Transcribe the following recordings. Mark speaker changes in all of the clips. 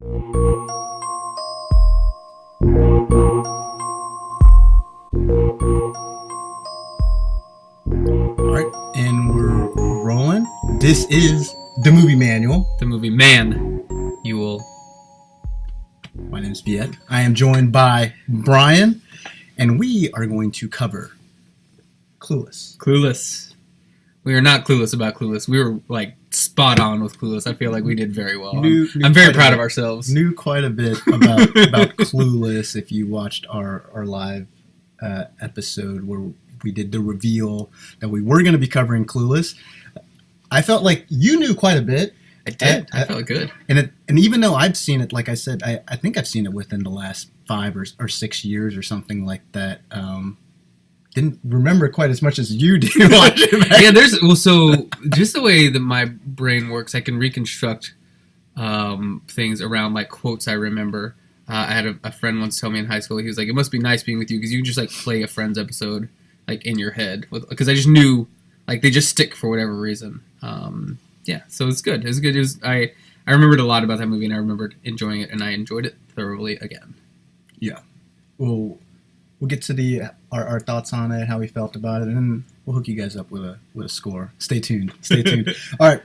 Speaker 1: Alright, and we're rolling. This is the movie manual.
Speaker 2: The movie Man. You will.
Speaker 1: My name is Viet. I am joined by Bryan, and we are going to cover Clueless.
Speaker 2: Clueless. We are not clueless about Clueless. We were like spot on with Clueless. I feel like we did very well. I'm very proud of ourselves.
Speaker 1: Knew quite a bit about Clueless if you watched our live episode where we did the reveal that we were going to be covering Clueless. I felt like you knew quite a bit.
Speaker 2: I did. I felt good.
Speaker 1: And even though I've seen it, like I said, I think I've seen it within the last 5 or 6 years or something like that. Didn't remember quite as much as you do.
Speaker 2: Yeah, so just the way that my brain works, I can reconstruct things around like quotes I remember. I had a friend once tell me in high school, he was like, it must be nice being with you because you can just like play a Friends episode like in your head because I just knew like they just stick for whatever reason. Yeah, so it's good. It's good. I remembered a lot about that movie and I remembered enjoying it and I enjoyed it thoroughly again.
Speaker 1: Yeah. We'll get to our thoughts on it, how we felt about it, and then we'll hook you guys up with a score. Stay tuned. All right,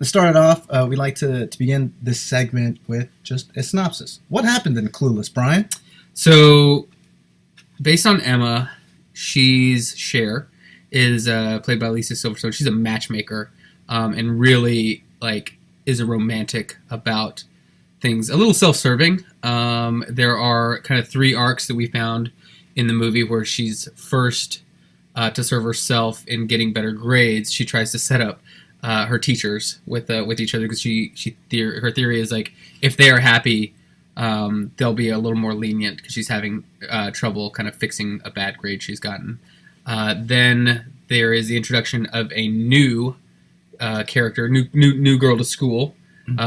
Speaker 1: let's start it off. We like to begin this segment with just a synopsis. What happened in Clueless, Bryan?
Speaker 2: So, based on Emma, Cher is played by Alicia Silverstone. She's a matchmaker, and really like is a romantic about things. A little self-serving. There are kind of 3 arcs that we found in the movie where she's first to serve herself in getting better grades. She tries to set up her teachers with each other because her theory is like if they are happy, they'll be a little more lenient because she's having trouble kind of fixing a bad grade she's gotten. Then there is the introduction of a new character, new girl to school,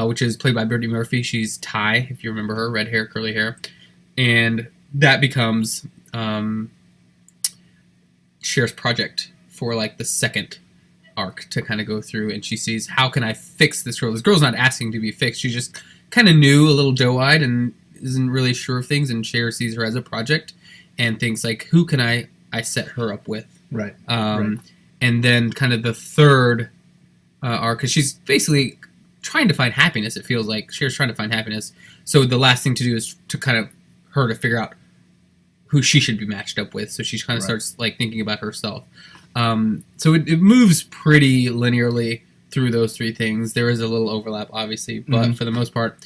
Speaker 2: which is played by Brittany Murphy. She's Ty, if you remember her, red hair, curly hair, and that becomes Cher's project for like the second arc to kind of go through, and she sees how can I fix this girl. This girl's not asking to be fixed. She just kind of new, a little doe-eyed, and isn't really sure of things. And Cher sees her as a project and thinks like, who can I set her up with?
Speaker 1: Right.
Speaker 2: Right. And then kind of the third arc, because she's basically trying to find happiness. It feels like Cher's trying to find happiness. So the last thing to do is to kind of her to figure out who she should be matched up with. So she kind of starts like thinking about herself. So it moves pretty linearly through those 3 things. There is a little overlap, obviously, but for the most part,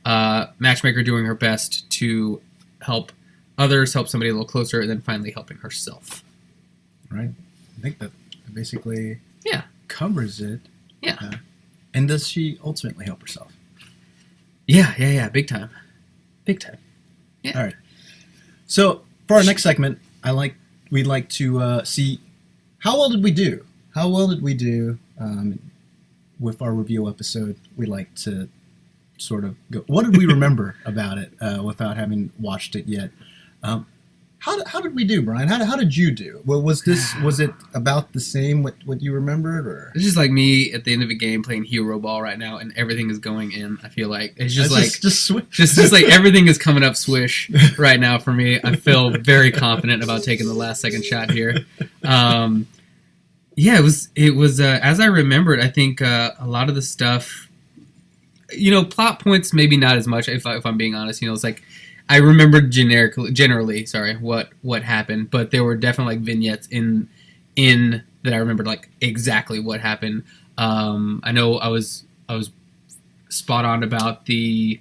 Speaker 2: matchmaker doing her best to help others, help somebody a little closer, and then finally helping herself.
Speaker 1: Right. I think that basically
Speaker 2: Yeah.
Speaker 1: covers it.
Speaker 2: Yeah.
Speaker 1: And does she ultimately help herself?
Speaker 2: Yeah. Big time. Yeah.
Speaker 1: All right. So for our next segment, we'd like to see how well did we do. With our review episode? We like to sort of go. What did we remember about it without having watched it yet? How did we do, Bryan? How did you do? Well, was it about the same what you remembered, or
Speaker 2: it's just like me at the end of a game playing hero ball right now, and everything is going in. I feel like it's just just like everything is coming up swish right now for me. I feel very confident about taking the last second shot here. Yeah, it was as I remembered. I think a lot of the stuff, plot points maybe not as much. If I'm being honest, it's like. I remembered generally, what happened, but there were definitely like vignettes in that I remembered like exactly what happened. I know I was spot on about the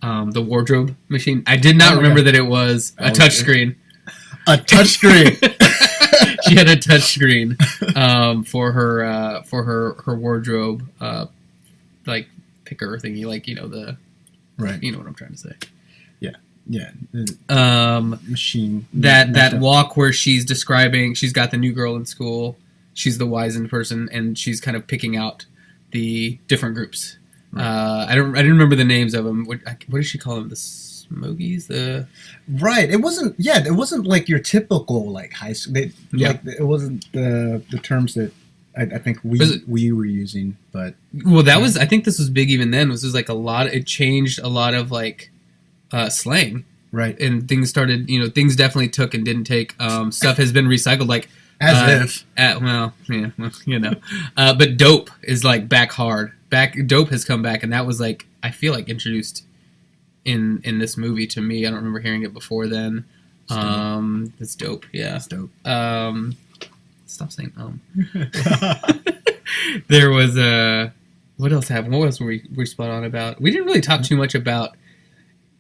Speaker 2: wardrobe machine. I did not remember that it was a touchscreen.
Speaker 1: A touchscreen.
Speaker 2: She had a touchscreen for her wardrobe like picker thingy, like the
Speaker 1: right.
Speaker 2: You know what I'm trying to say.
Speaker 1: Yeah. Machine.
Speaker 2: That walk where she's describing, she's got the new girl in school, she's the wizened person, and she's kind of picking out the different groups. Right. I didn't remember the names of them. What did she call them? The Smogies?
Speaker 1: Right. It wasn't like your typical like high school. It wasn't the terms that I think
Speaker 2: Was
Speaker 1: we were using, but
Speaker 2: Well, that was. I think this was big even then. This was like a lot. It changed a lot of like slang,
Speaker 1: right,
Speaker 2: and things started. Things definitely took and didn't take. Stuff has been recycled, like
Speaker 1: as if.
Speaker 2: But dope is like back hard. Dope has come back, and that was like I feel like introduced in this movie to me. I don't remember hearing it before then. It's dope. Yeah,
Speaker 1: It's dope.
Speaker 2: Stop saying There was what else happened? What else were we spot on about? We didn't really talk too much about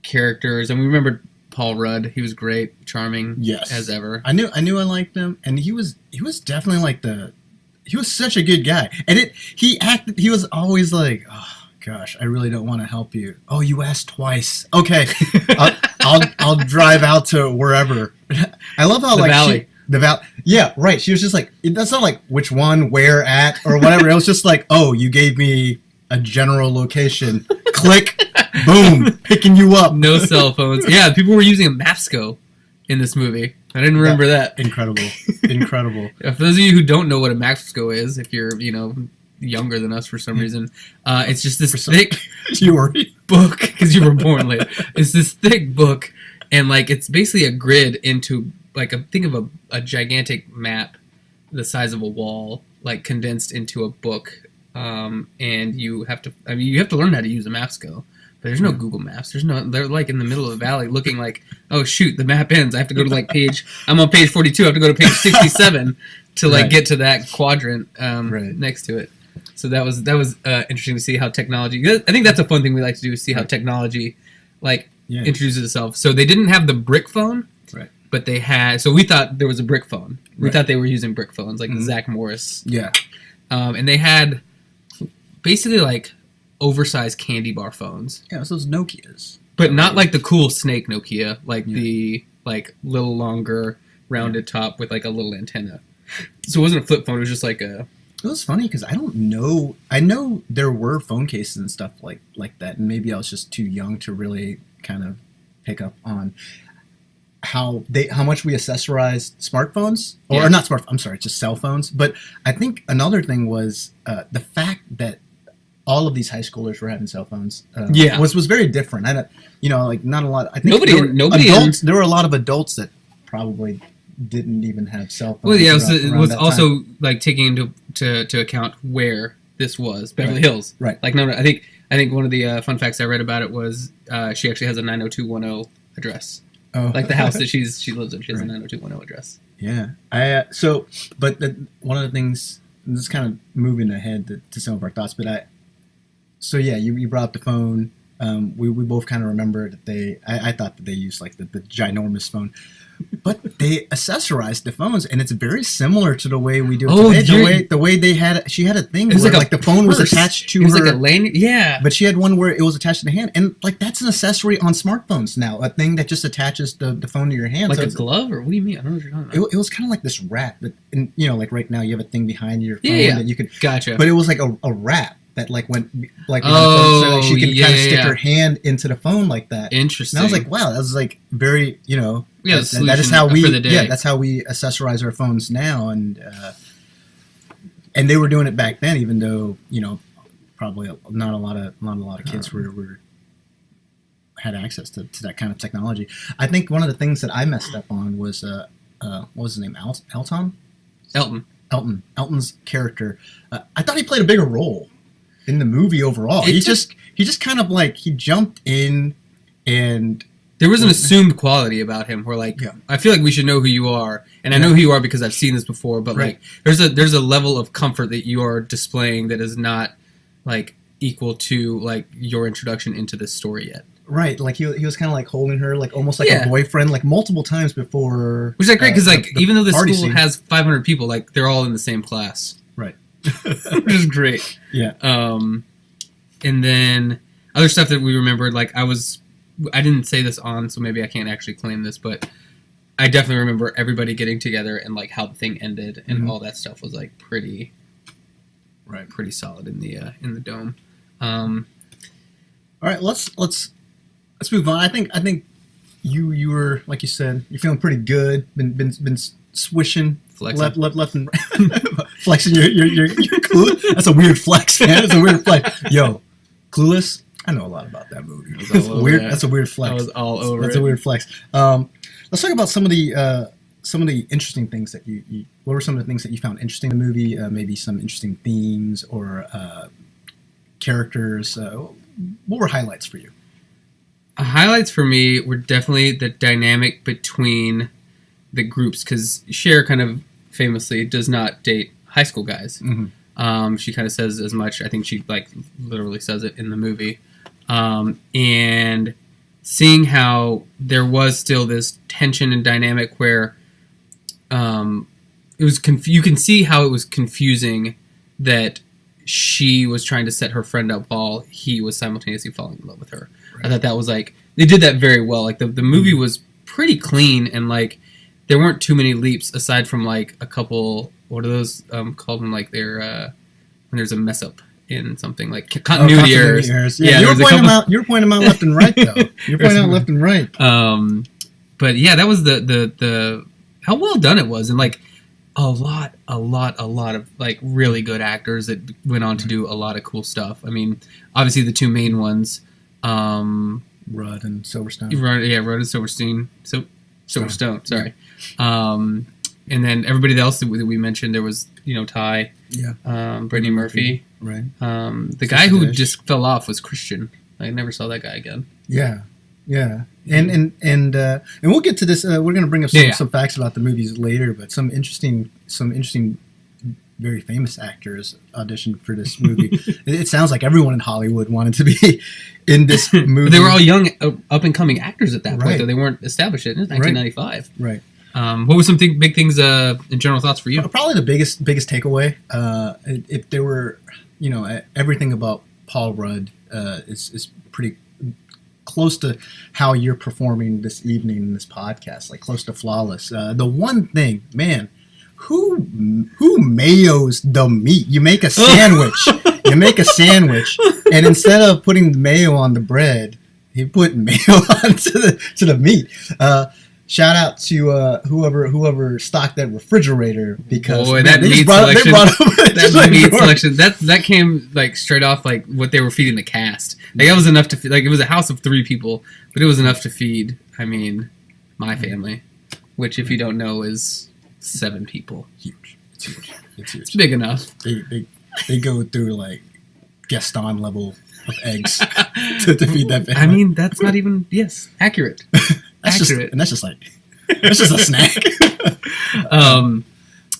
Speaker 2: characters, and we remembered Paul Rudd. He was great, charming,
Speaker 1: Yes,
Speaker 2: as ever.
Speaker 1: I knew I liked him, and he was definitely like he was such a good guy, and he was always like, oh gosh, I really don't want to help you. Oh, you asked twice. Okay, I'll drive out to wherever. I love how
Speaker 2: The
Speaker 1: like
Speaker 2: Valley.
Speaker 1: Yeah, right. She was just like, that's not like which one, where at, or whatever. It was just like, oh, you gave me a general location. Click, boom, picking you up.
Speaker 2: No cell phones. Yeah, people were using a Mapsco in this movie. I didn't remember that.
Speaker 1: Incredible.
Speaker 2: For those of you who don't know what a Mapsco is, if you're younger than us for some reason, it's just this thick
Speaker 1: You were.
Speaker 2: book because you were born late. It's this thick book, and like it's basically a grid into like think of a gigantic map the size of a wall, like condensed into a book. And you have to learn how to use a Mapsco. But there's no Google Maps. They're like in the middle of the valley looking like, oh shoot, the map ends. I have to go to like I'm on page 42. I have to go to page 67 to like get to that quadrant next to it. So that was interesting to see how technology. I think that's a fun thing we like to do is see how technology introduces itself. So they didn't have the brick phone,
Speaker 1: right?
Speaker 2: But they had. So we thought there was a brick phone. We thought they were using brick phones like the Zach Morris.
Speaker 1: Yeah.
Speaker 2: And they had basically like oversized candy bar phones.
Speaker 1: Yeah, it's those Nokias.
Speaker 2: But not like the cool Snake Nokia, like the like little longer rounded top with like a little antenna. So it wasn't a flip phone, it was just like a...
Speaker 1: It was funny because I don't know. I know there were phone cases and stuff like that, and maybe I was just too young to really kind of pick up on how much we accessorized smartphones, or not smartphones. I'm sorry, just cell phones. But I think another thing was the fact that all of these high schoolers were having cell phones. Was very different. Like not a lot. I think there were a lot of adults that probably didn't even have cell phones.
Speaker 2: Well, yeah, it was also like taking into account where this was Beverly Hills,
Speaker 1: right?
Speaker 2: Like, no, I think one of the fun facts I read about it was she actually has a 90210 address. Oh, like the house that she lives in, she has a 90210 address.
Speaker 1: Yeah, one of the things. This is kind of moving ahead to some of our thoughts, but you brought up the phone. We both kind of remember that I thought that they used like the ginormous phone, but they accessorized the phones, and it's very similar to the way we do it today. The way she had a thing where like the phone was attached to her. It was like a lanyard, yeah. But she had one where it was attached to the hand, and like that's an accessory on smartphones now. A thing that just attaches the phone to your hand,
Speaker 2: like a glove, or what do you mean? I don't know what you're talking about.
Speaker 1: It was kind of like this wrap, but like right now you have a thing behind your phone that you could.
Speaker 2: Gotcha.
Speaker 1: But it was like a wrap that like went like so she could kind of stick her hand into the phone like that.
Speaker 2: Interesting.
Speaker 1: And I was like, wow, that was like very
Speaker 2: that
Speaker 1: is how we that's how we accessorize our phones now, and they were doing it back then, even though probably not a lot of kids had access to that kind of technology. I think one of the things that I messed up on was what was his name, Elton's character. I thought he played a bigger role in the movie overall. He just kind of like he jumped in, and
Speaker 2: there was an assumed quality about him where like I feel like we should know who you are, and I know who you are because I've seen this before, but like there's a level of comfort that you are displaying that is not like equal to like your introduction into this story yet.
Speaker 1: Right, like he was kind of like holding her like almost like a boyfriend, like multiple times before.
Speaker 2: Which is like great because like even though the school has 500 people, like they're all in the same class.
Speaker 1: Right.
Speaker 2: Which is great.
Speaker 1: Yeah.
Speaker 2: And then other stuff that we remembered, like I didn't say this on, so maybe I can't actually claim this, but I definitely remember everybody getting together and like how the thing ended and all that stuff was like pretty solid in the dome. All
Speaker 1: right, let's move on. I think you were, like you said, you're feeling pretty good. Been swishing
Speaker 2: Flexing.
Speaker 1: left and flexing your Clueless. That's a weird flex, man. That's a weird flex. Yo, Clueless. I know a lot about that movie. That's weird. That's a weird flex.
Speaker 2: I was all over
Speaker 1: That's
Speaker 2: it.
Speaker 1: a weird flex. Let's talk about some of the interesting things that you. What were some of the things that you found interesting in the movie? Maybe some interesting themes or characters. What were highlights for you?
Speaker 2: Highlights for me were definitely the dynamic between the groups, because Cher kind of famously does not date high school guys.
Speaker 1: Mm-hmm.
Speaker 2: She kind of says as much. I think she like literally says it in the movie. And seeing how there was still this tension and dynamic where it was you can see how it was confusing that she was trying to set her friend up while he was simultaneously falling in love with her. Right. I thought that was like, they did that very well. Like the movie was pretty clean, and like there weren't too many leaps aside from like a couple, what are those called when like they're when there's a mess up in something like continuity errors.
Speaker 1: Yeah, you were pointing them out left and right though. You're pointing out left and right.
Speaker 2: But yeah, that was the how well done it was, and like a lot of like really good actors that went on to do a lot of cool stuff. I mean, obviously the two main ones,
Speaker 1: Rudd and Silverstone.
Speaker 2: Rudd and Silverstone. Sorry. And then everybody else that we mentioned, there was Ty, Brittany Murphy,
Speaker 1: right?
Speaker 2: The guy who just fell off was Christian. I never saw that guy again.
Speaker 1: Yeah. And we'll get to this. We're going to bring up some facts about the movies later, but some interesting, very famous actors auditioned for this movie. It sounds like everyone in Hollywood wanted to be in this movie.
Speaker 2: They were all young, up and coming actors at that point,
Speaker 1: right.
Speaker 2: though they weren't established yet. It was 1995.
Speaker 1: Right.
Speaker 2: What were some big things in general thoughts for you?
Speaker 1: Probably the biggest takeaway. If there were, everything about Paul Rudd is pretty close to how you're performing this evening in this podcast, like close to flawless. The one thing, man, who mayos the meat? You make a sandwich. And instead of putting the mayo on the bread, you put mayo onto the meat. Shout out to whoever stocked that refrigerator, because
Speaker 2: that meat selection that came like straight off like what they were feeding the cast. Like that was enough to like, it was a house of 3 people, but it was enough to feed, I mean, my family, which if you don't know is 7 people.
Speaker 1: Huge. It's huge.
Speaker 2: It's big enough.
Speaker 1: They go through like Gaston level of eggs to feed that family.
Speaker 2: I mean, that's not even accurate.
Speaker 1: That's just a snack.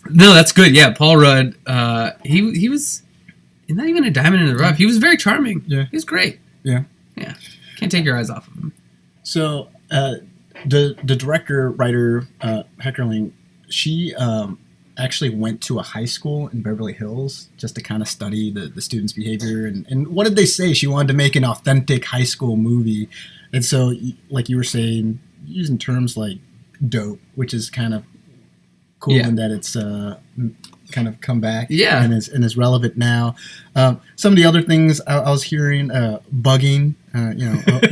Speaker 2: No, that's good. Yeah, Paul Rudd. He was not even a diamond in the rough. He was very charming.
Speaker 1: Yeah,
Speaker 2: he was great.
Speaker 1: Yeah.
Speaker 2: Can't take your eyes off of him.
Speaker 1: So the director writer Heckerling, she actually went to a high school in Beverly Hills just to kind of study the students' behavior, and what did they say? She wanted to make an authentic high school movie, and so like you were saying, using terms like dope, which is kind of cool in that it's kind of come back and is relevant now. Some of the other things I was hearing, bugging,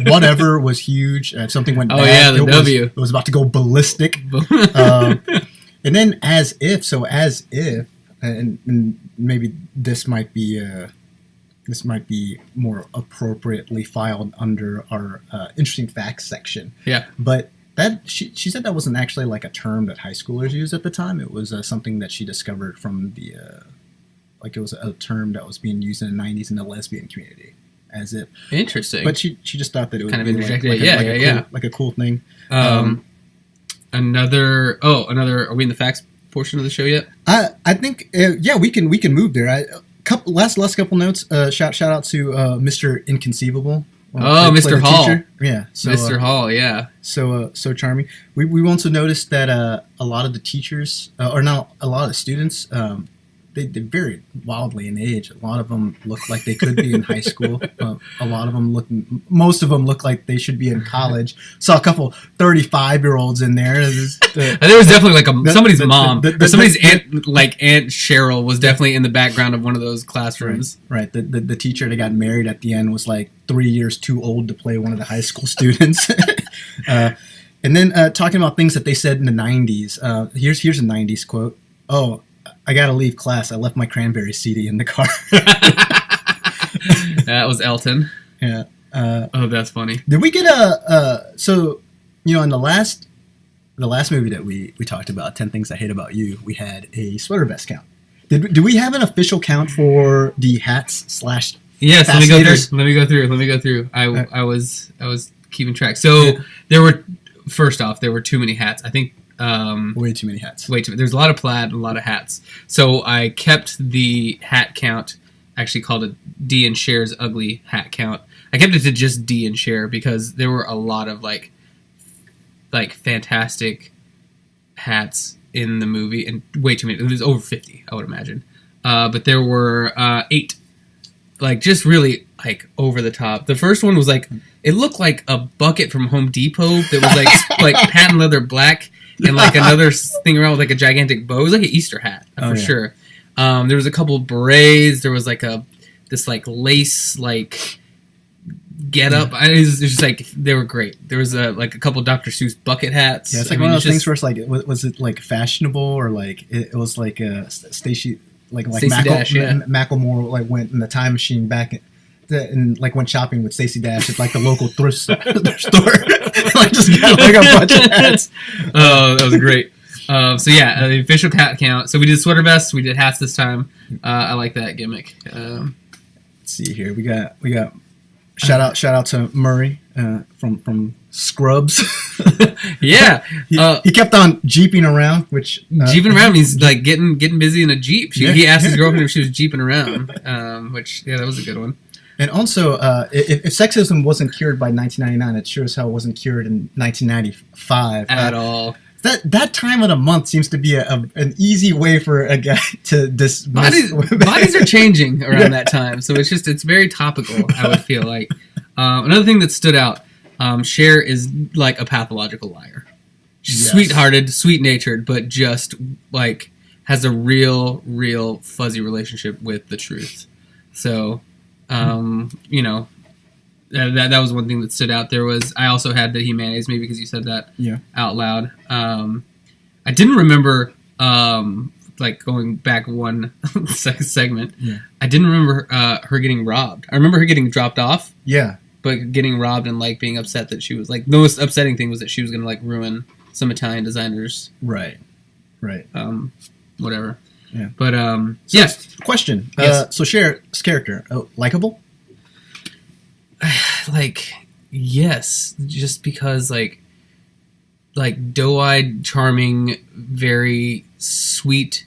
Speaker 1: whatever was huge. If something went bad, it was about to go ballistic. And then as if, and maybe this might be more appropriately filed under our interesting facts section.
Speaker 2: Yeah.
Speaker 1: But that she said that wasn't actually like a term that high schoolers used at the time. It was something that she discovered from the it was a term that was being used in the 90s in the lesbian community. As if
Speaker 2: interesting.
Speaker 1: But she just thought that it would
Speaker 2: kind of
Speaker 1: be
Speaker 2: interjected.
Speaker 1: like a cool thing.
Speaker 2: Another. Are we in the facts portion of the show yet?
Speaker 1: I think we can move there. Last couple notes. Shout out to Mr. Inconceivable.
Speaker 2: Mr. Hall.
Speaker 1: Teacher. Yeah, so,
Speaker 2: Mr. Hall. Yeah.
Speaker 1: So charming. We also noticed that a lot of the teachers, or not a lot of the students, they varied wildly in age. A lot of them looked like they could be in high school. Most of them looked like they should be in college. Saw a couple 35-year-olds in there.
Speaker 2: There was definitely like somebody's mom or somebody's aunt, like Aunt Cheryl, was definitely in the background of one of those classrooms.
Speaker 1: Right. The teacher that got married at the end was like 3 years too old to play one of the high school students. And then talking about things that they said in the 90s. Here's a 90s quote. oh, I gotta leave class. I left my Cranberry CD in the car.
Speaker 2: That was Elton.
Speaker 1: Yeah.
Speaker 2: Oh, that's funny.
Speaker 1: Did we get so, in the last movie that we talked about, 10 Things I Hate About You, we had a sweater vest count. Do we have an official count for the hats /
Speaker 2: Yes,
Speaker 1: fascinators?
Speaker 2: let me go through. I was keeping track. So there were too many hats. I think
Speaker 1: way too many hats.
Speaker 2: Way too many. There's a lot of plaid, a lot of hats. So I kept the hat count. Actually called it D and Cher's ugly hat count. I kept it to just D and Cher because there were a lot of like fantastic hats in the movie, and way too many. It was over 50, I would imagine. But there were 8, like just really like over the top. The first one was like, it looked like a bucket from Home Depot that was like like patent leather black and like another thing around with like a gigantic bow. It was like an Easter hat for sure. There was a couple of berets. There was like this like lace like get up. It was just like they were great. There was a couple of Dr. Seuss bucket hats.
Speaker 1: Yeah, it's like one of those things where it's like, was it like fashionable or like it was like Stacey
Speaker 2: Dash,
Speaker 1: Macklemore like went in the time machine back and like went shopping with Stacey Dash at like the local thrift store, like just got like a bunch of hats.
Speaker 2: Oh, that was great. So yeah, the official hat count. So we did sweater vests, we did hats this time. I like that gimmick.
Speaker 1: Let's see here. We got shout out to Murray from Scrubs.
Speaker 2: Yeah,
Speaker 1: he kept on jeeping around, which
Speaker 2: jeeping around. He's like getting busy in a jeep. He asked his girlfriend if she was jeeping around. Which that was a good one.
Speaker 1: And also, if sexism wasn't cured by 1999, it sure as hell wasn't cured in 1995
Speaker 2: at all.
Speaker 1: That time of the month seems to be an easy way for a guy to dismiss.
Speaker 2: Bodies are changing around that time, so it's very topical. I would feel like another thing that stood out. Cher is like a pathological liar. She's sweethearted, sweet-natured, but just like has a real fuzzy relationship with the truth. So, that was one thing that stood out. I also had the mayonnaise, maybe because you said that out loud. I didn't remember, like going back one segment. Yeah. I didn't remember her getting robbed. I remember her getting dropped off.
Speaker 1: Yeah.
Speaker 2: But getting robbed and like being upset that she was like, the most upsetting thing was that she was going to like ruin some Italian designers.
Speaker 1: Right.
Speaker 2: Whatever.
Speaker 1: Yeah.
Speaker 2: But,
Speaker 1: question.
Speaker 2: Yes.
Speaker 1: So Cher's character, likable?
Speaker 2: Like, yes, just because like doe-eyed, charming, very sweet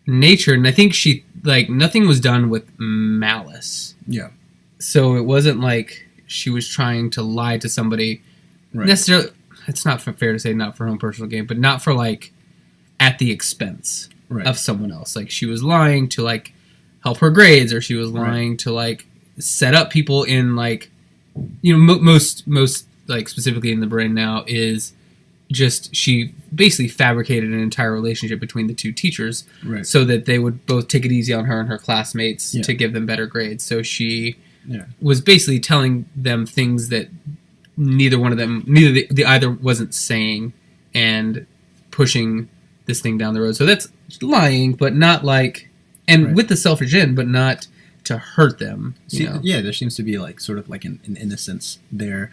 Speaker 2: natured, and I think she like nothing was done with malice.
Speaker 1: Yeah.
Speaker 2: So it wasn't like she was trying to lie to somebody. Right. Necessarily, it's not fair to say not for her own personal gain, but not for like at the expense of someone else. Like she was lying to like help her grades, or she was lying to like set up people in like, most like specifically in the brain now is just she basically fabricated an entire relationship between the two teachers so that they would both take it easy on her and her classmates to give them better grades. So she was basically telling them things that neither the either wasn't saying and pushing this thing down the road. So that's lying, but not like, and with the selfish end, but not to hurt them.
Speaker 1: Yeah, there seems to be like sort of like an innocence there.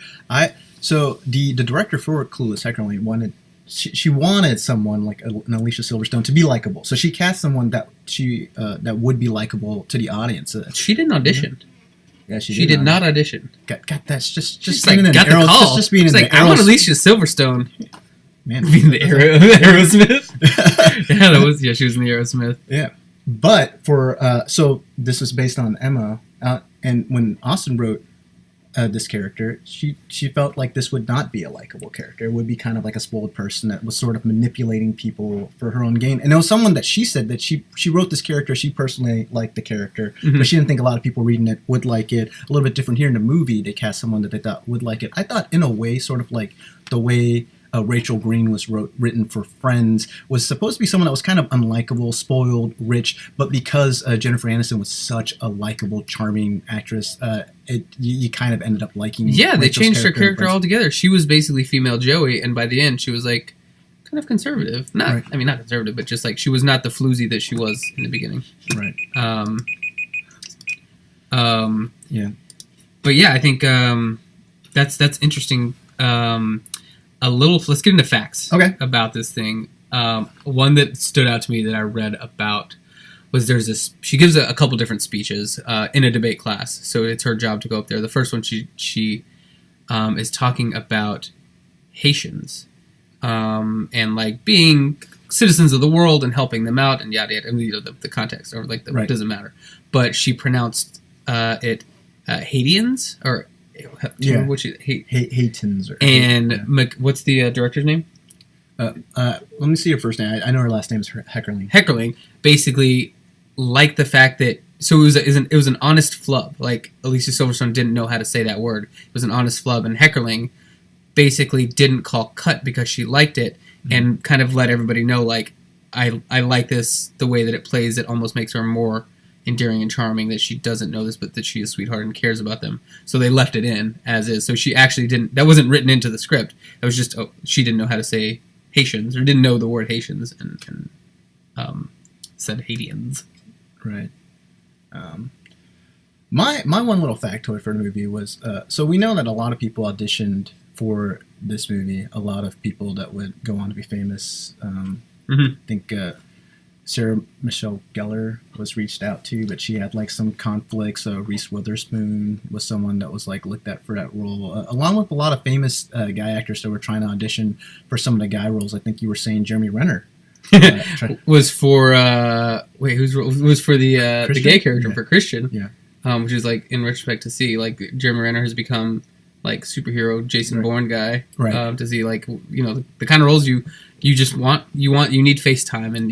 Speaker 1: So the director for Clueless wanted she wanted someone like an Alicia Silverstone to be likable. So she cast someone that that would be likable to the audience.
Speaker 2: She didn't audition.
Speaker 1: Yeah,
Speaker 2: she did not audition.
Speaker 1: Got that's just
Speaker 2: like
Speaker 1: being
Speaker 2: got the call.
Speaker 1: Just being
Speaker 2: like, I want Alicia Silverstone.
Speaker 1: Man,
Speaker 2: being the Aerosmith. Yeah, that was she was in the Aerosmith.
Speaker 1: Yeah. But for so this was based on Emma, and when Austin wrote this character, she felt like this would not be a likable character. It would be kind of like a spoiled person that was sort of manipulating people for her own gain. And it was someone that she said that she wrote this character. She personally liked the character, but she didn't think a lot of people reading it would like it. A little bit different here in the movie. They cast someone that they thought would like it. I thought in a way, sort of like the way Rachel Green was written for Friends, was supposed to be someone that was kind of unlikable, spoiled, rich, but because Jennifer Aniston was such a likable, charming actress, you kind of ended up liking.
Speaker 2: Yeah, they
Speaker 1: Rachel's
Speaker 2: changed her character altogether. She was basically female Joey, and by the end, she was like kind of conservative. Not,
Speaker 1: right.
Speaker 2: I mean, not conservative, but just like she was not the floozy that she was in the beginning.
Speaker 1: Right.
Speaker 2: Yeah. But yeah, I think that's interesting. Let's get into facts.
Speaker 1: Okay.
Speaker 2: About this thing. One that stood out to me that I read about was she gives a couple different speeches in a debate class, so it's her job to go up there. The first one she is talking about Haitians and like being citizens of the world and helping them out and yada yada. I mean, the context or like
Speaker 1: right.
Speaker 2: It doesn't matter. But she pronounced it Haitians or
Speaker 1: Haitians.
Speaker 2: And what's the director's name?
Speaker 1: Let me see her first name. I know her last name is Heckerling.
Speaker 2: Heckerling basically liked the fact that it was an honest flub. Like Alicia Silverstone didn't know how to say that word. It was an honest flub, and Heckerling basically didn't call cut because she liked it and kind of let everybody know like I like this the way that it plays. It almost makes her more endearing and charming that she doesn't know this, but that she is a sweetheart and cares about them. So they left it in as is. So she actually didn't. That wasn't written into the script. It was just she didn't know how to say Haitians or didn't know the word Haitians and said Haitians.
Speaker 1: Right. My one little factoid for the movie was so we know that a lot of people auditioned for this movie. A lot of people that would go on to be famous. I think Sarah Michelle Gellar was reached out to, but she had like some conflicts. Reese Witherspoon was someone that was like looked at for that role, along with a lot of famous guy actors that were trying to audition for some of the guy roles. I think you were saying Jeremy Renner
Speaker 2: was for was for the gay character for Christian, which is like in retrospect to see like Jeremy Renner has become like superhero Jason Bourne guy,
Speaker 1: right?
Speaker 2: To see like the kind of roles you just want you need FaceTime and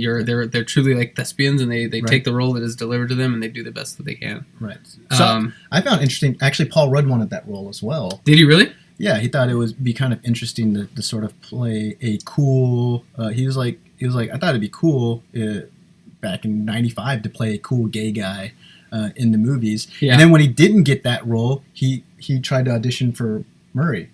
Speaker 2: they're truly like thespians and they take the role that is delivered to them and they do the best that they can.
Speaker 1: Right. So I found interesting. Actually, Paul Rudd wanted that role as well.
Speaker 2: Did he really?
Speaker 1: Yeah, he thought it would be kind of interesting to sort of play a cool. He was like I thought it'd be cool back in '95 to play a cool gay guy in the movies. Yeah. And then when he didn't get that role, he tried to audition for Murray.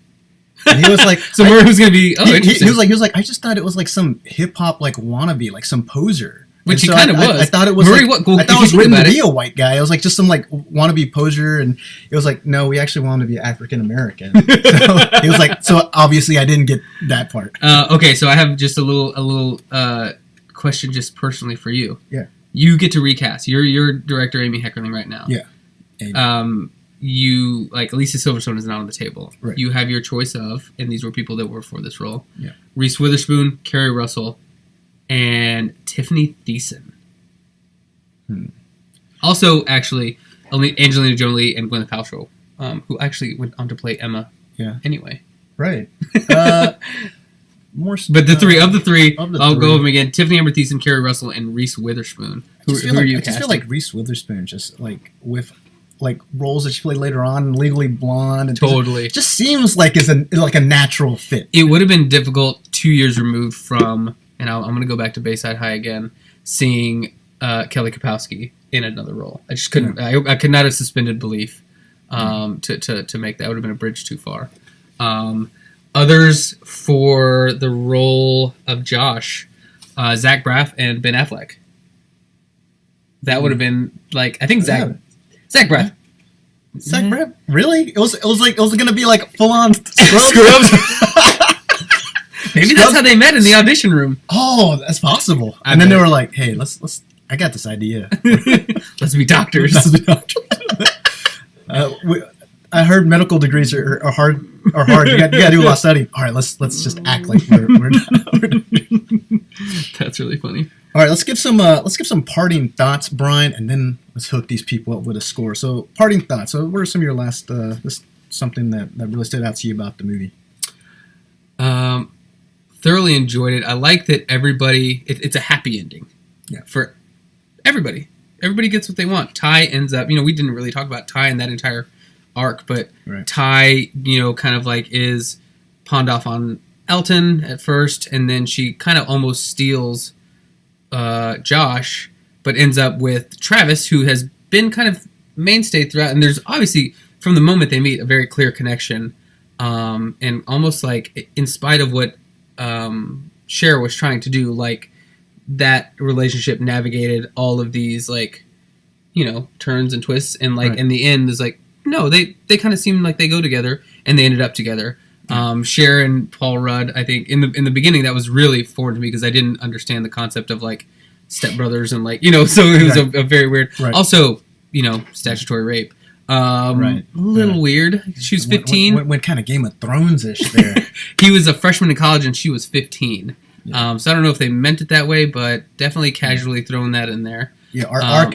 Speaker 1: And he was like,
Speaker 2: so Murray was going to be. Oh, interesting.
Speaker 1: He was like, I just thought it was like some hip hop like wannabe, like some poser.
Speaker 2: Which he kind of was.
Speaker 1: I thought it was.
Speaker 2: Murray,
Speaker 1: I thought it was written to be a white guy. I was like just some like wannabe poser, and it was like, no, we actually want him to be African American. So he was like, so obviously I didn't get that part.
Speaker 2: Okay, so I have just a little question, just personally for you.
Speaker 1: Yeah.
Speaker 2: You get to recast. You're director Amy Heckerling right now.
Speaker 1: Yeah. Amy.
Speaker 2: You like Alicia Silverstone is not on the table.
Speaker 1: Right.
Speaker 2: You have your choice of, and these were people that were for this role.
Speaker 1: Yeah.
Speaker 2: Reese Witherspoon, Kerry Russell, and Tiffany Thiessen. Also, actually, only Angelina Jolie and Gwyneth Paltrow, who actually went on to play Emma.
Speaker 1: Yeah.
Speaker 2: Anyway.
Speaker 1: Right. More.
Speaker 2: But the three, I'll go over them again: Tiffany Amber Thiessen, Kerry Russell, and Reese Witherspoon.
Speaker 1: I just feel like Reese Witherspoon, just like with like roles that she played later on, Legally Blonde, and
Speaker 2: totally,
Speaker 1: just seems like is a natural fit.
Speaker 2: It would have been difficult 2 years removed from, and I'm going to go back to Bayside High again, seeing Kelly Kapowski in another role. I just couldn't. Yeah. I could not have suspended belief to make that. Would have been a bridge too far. Others for the role of Josh, Zach Braff and Ben Affleck. That would have been like, I think Zach Braff.
Speaker 1: Zach Braff? Really? It was gonna be like full on Scrubs.
Speaker 2: Maybe that's how they met in the audition room.
Speaker 1: Oh, that's possible. And then they were like, "Hey, let's. I got this idea.
Speaker 2: Let's be doctors."
Speaker 1: I heard medical degrees are hard. You got to do a lot of studying. All right, let's just act like we're not.
Speaker 2: That's really funny.
Speaker 1: All right, let's give some parting thoughts, Brian, and then let's hook these people up with a score. So, parting thoughts. So, what are some of your last something that really stood out to you about the movie?
Speaker 2: Thoroughly enjoyed it. I like that everybody. It's a happy ending.
Speaker 1: Yeah.
Speaker 2: For everybody. Everybody gets what they want. Ty ends up. We didn't really talk about Ty in that entire arc, but
Speaker 1: right.
Speaker 2: Ty, kind of like is pawned off on Elton at first, and then she kind of almost steals Josh, but ends up with Travis, who has been kind of mainstay throughout. And there's obviously, from the moment they meet, a very clear connection, and almost like, in spite of what Cher was trying to do. Like, that relationship navigated all of these, like, turns and twists, and like in the end is like, no, they kind of seem like they go together, and they ended up together. Cher and Paul Rudd, I think in the beginning that was really foreign to me because I didn't understand the concept of like stepbrothers and like so it was a very weird. Right. Also, statutory rape. A little weird. She was 15.
Speaker 1: What kind of Game of Thrones-ish there?
Speaker 2: He was a freshman in college and she was 15. Yeah. So I don't know if they meant it that way, but definitely casually throwing that in there.
Speaker 1: Yeah,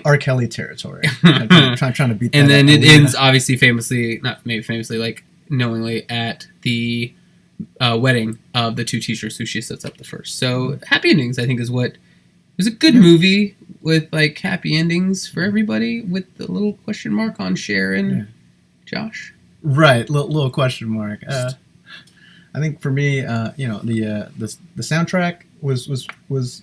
Speaker 1: R. Kelly territory. trying to beat that.
Speaker 2: And then it ends obviously famously, not maybe famously, like knowingly at the wedding of the two teachers who she sets up the first. So happy endings, I think, is what. It was a good movie with like happy endings for everybody, with a little question mark on Cher and Josh.
Speaker 1: Right, little question mark. I think for me, the soundtrack was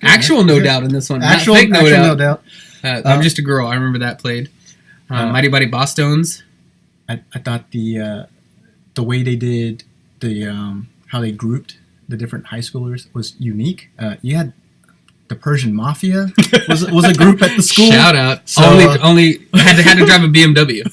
Speaker 2: actual no doubt in this one.
Speaker 1: Actual
Speaker 2: not fake
Speaker 1: no doubt.
Speaker 2: I'm Just a Girl. I remember that played. Mighty Mighty Boss Stones.
Speaker 1: I thought the way they did how they grouped the different high schoolers was unique. You had the Persian Mafia was a group at the school.
Speaker 2: Shout out. So, only had to drive a BMW.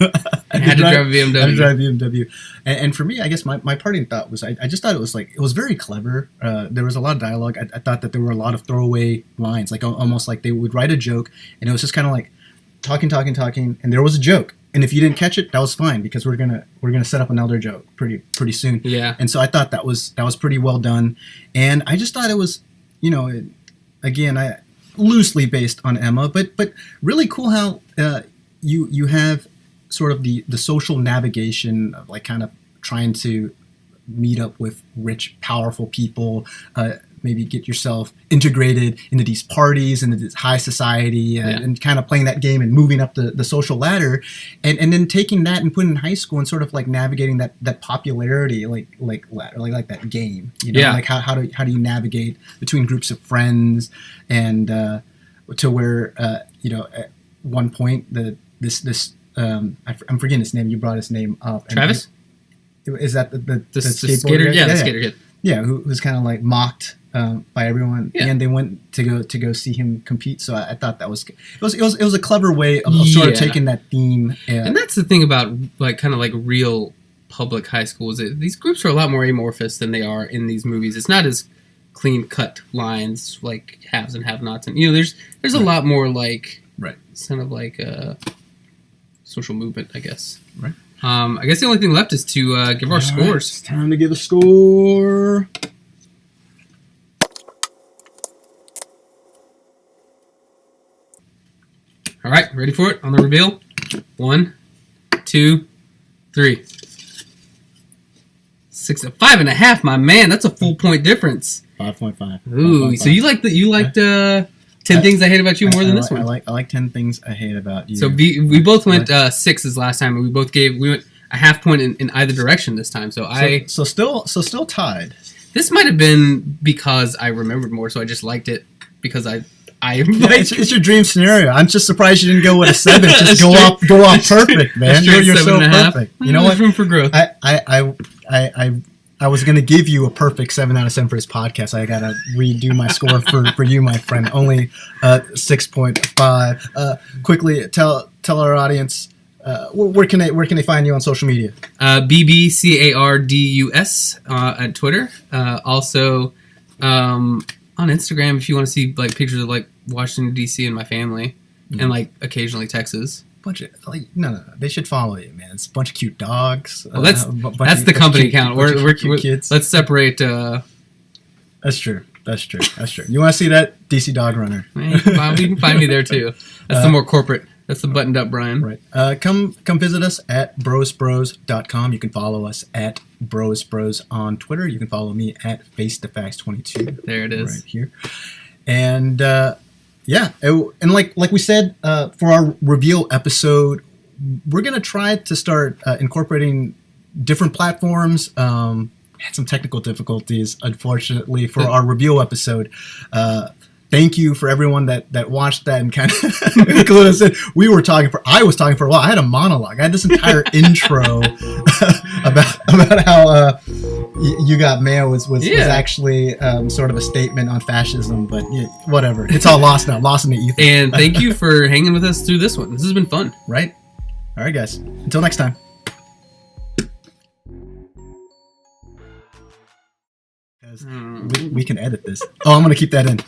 Speaker 2: Had to drive a BMW. And for me, I guess my parting thought was I just thought it was very clever. There was a lot of dialogue. I thought that there were a lot of throwaway lines, like almost like they would write a joke, and it was just kind of like talking, and there was a joke. And if you didn't catch it, that was fine because we're gonna set up another joke pretty soon. Yeah.
Speaker 1: And so I thought that was pretty well done, and I just thought it was, again, I loosely based on Emma, but really cool how you have sort of the social navigation of like kind of trying to meet up with rich, powerful people, maybe get yourself integrated into these parties, into this high society, and kind of playing that game and moving up the social ladder, and then taking that and putting it in high school and sort of like navigating that popularity like that game, like how do you navigate between groups of friends, and to where at one point this I'm forgetting his name. You brought his name up.
Speaker 2: Travis?
Speaker 1: Is that the
Speaker 2: skater? Yeah, the skater kid.
Speaker 1: Yeah, who's kind of like mocked by everyone, and they went to go see him compete. So I thought that was a clever way of sort of taking that theme.
Speaker 2: And that's the thing about like kind of like real public high schools. These groups are a lot more amorphous than they are in these movies. It's not as clean cut lines like haves and have-nots, and there's a lot more like kind of like a social movement, I guess.
Speaker 1: Right.
Speaker 2: I guess the only thing left is to give our scores.
Speaker 1: It's time to give a score.
Speaker 2: All right, ready for it? On the reveal. 1, 2, 3. 6, 5.5, my man. That's a full point difference.
Speaker 1: 5.5.
Speaker 2: Ooh, 5.5. So you liked 10 Things I Hate About You more than this one.
Speaker 1: I like 10 Things I Hate About You.
Speaker 2: So we both went 6s last time, and we went a half point in either direction this time. So
Speaker 1: still tied.
Speaker 2: This might have been because I remembered more, so I just liked it because
Speaker 1: it's your dream scenario. I'm just surprised you didn't go with a 7. Just go off perfect, man. You're so perfect. You know what?
Speaker 2: Room for growth.
Speaker 1: I was gonna give you a perfect 7 out of 7 for this podcast. I gotta redo my score for you, my friend. Only 6.5. Quickly tell our audience where can they find you on social media?
Speaker 2: BBCARDUS at Twitter. Also on Instagram if you want to see like pictures of like Washington D.C. and my family, and like occasionally Texas.
Speaker 1: No, they should follow you, man. It's a bunch of cute dogs.
Speaker 2: Well, that's the company account. We're kids. Let's separate.
Speaker 1: That's true. You want to see that DC Dog Runner?
Speaker 2: You can find me there too. That's the more corporate. That's the buttoned up Bryan.
Speaker 1: Right. Come visit us at brosbros.com. You can follow us at brosbros on Twitter. You can follow me at FaceToFacts22.
Speaker 2: There it is.
Speaker 1: Right here. And and like we said, for our reveal episode, we're gonna try to start incorporating different platforms. Had some technical difficulties, unfortunately, for our reveal episode. Thank you for everyone that watched that and kind of included us in. I was talking for a while. I had a monologue. I had this entire intro about how you got mail was
Speaker 2: Yeah.
Speaker 1: actually sort of a statement on fascism, but yeah, whatever. It's all lost now, lost in the ether.
Speaker 2: And thank you for hanging with us through this one. This has been fun.
Speaker 1: Right? All right, guys. Until next time. We can edit this. Oh, I'm gonna keep that in.